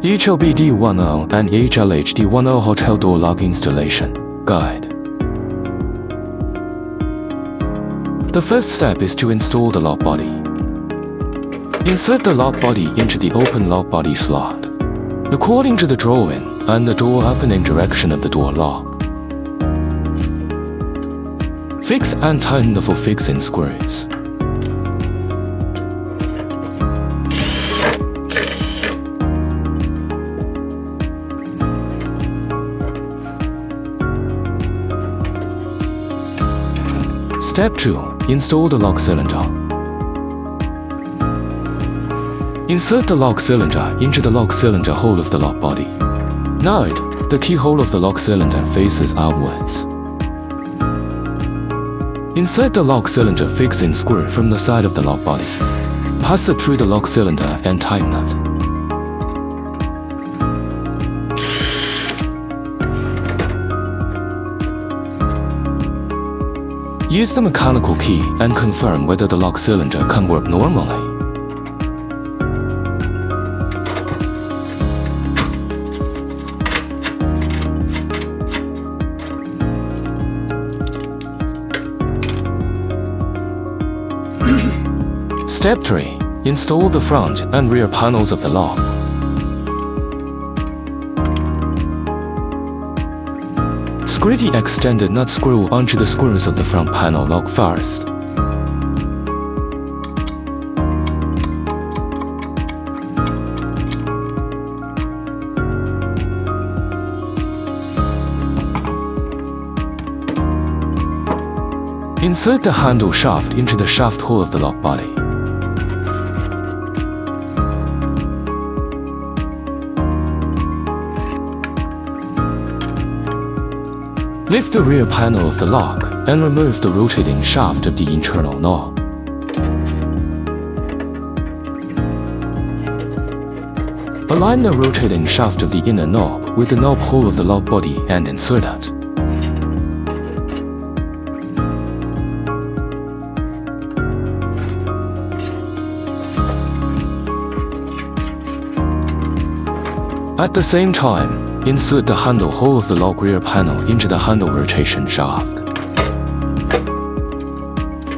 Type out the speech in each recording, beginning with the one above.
HL-BD10 and HL-HD10 Hotel Door Lock Installation Guide. The first step is to install the lock body. Insert the lock body into the open lock body slot, according to the drawing and the door opening direction of the door lock. Fix and tighten the 4 fixing screws. Step 2. Install the lock cylinder. Insert the lock cylinder into the lock cylinder hole of the lock body. Note, the keyhole of the lock cylinder faces outwards. Insert the lock cylinder fixing screw from the side of the lock body. Pass it through the lock cylinder and tighten it. Use the mechanical key and confirm whether the lock cylinder can work normally. Step 3. Install the front and rear panels of the lock. Screw the extended nut screw onto the screws of the front panel lock first. Insert the handle shaft into the shaft hole of the lock body. Lift the rear panel of the lock and remove the rotating shaft of the internal knob. Align the rotating shaft of the inner knob with the knob hole of the lock body and insert it. At the same time, insert the handle hole of the lock rear panel into the handle rotation shaft.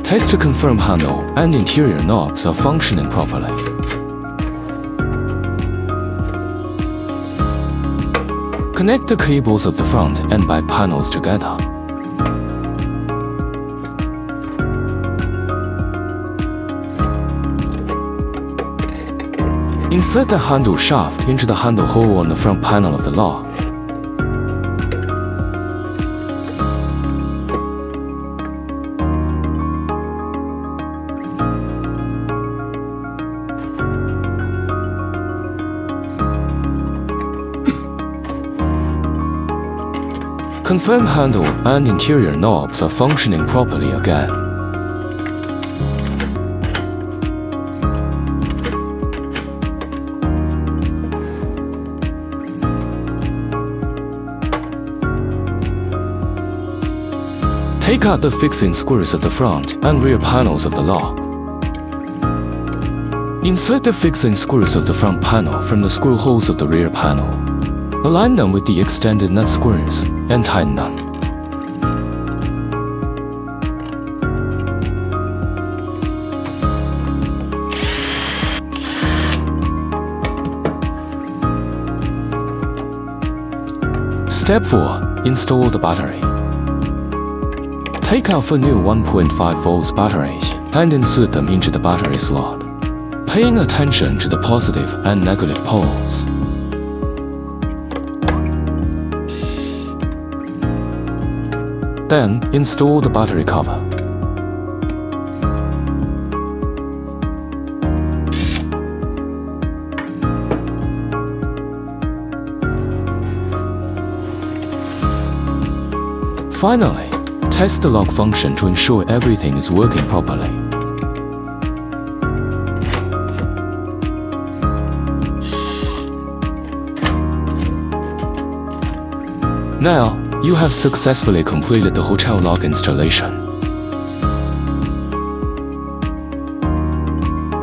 Test to confirm handle and interior knobs are functioning properly. Connect the cables of the front and back panels together. Insert the handle shaft into the handle hole on the front panel of the lock. Confirm handle and interior knobs are functioning properly again. Take out the fixing screws of the front and rear panels of the lock. Insert the fixing screws of the front panel from the screw holes of the rear panel. Align them with the extended nut screws and tighten them. Step 4. Install the battery. Take out 4 new 1.5 volts batteries and insert them into the battery slot, paying attention to the positive and negative poles. Then, install the battery cover. Finally, test the lock function to ensure everything is working properly. Now, you have successfully completed the hotel lock installation.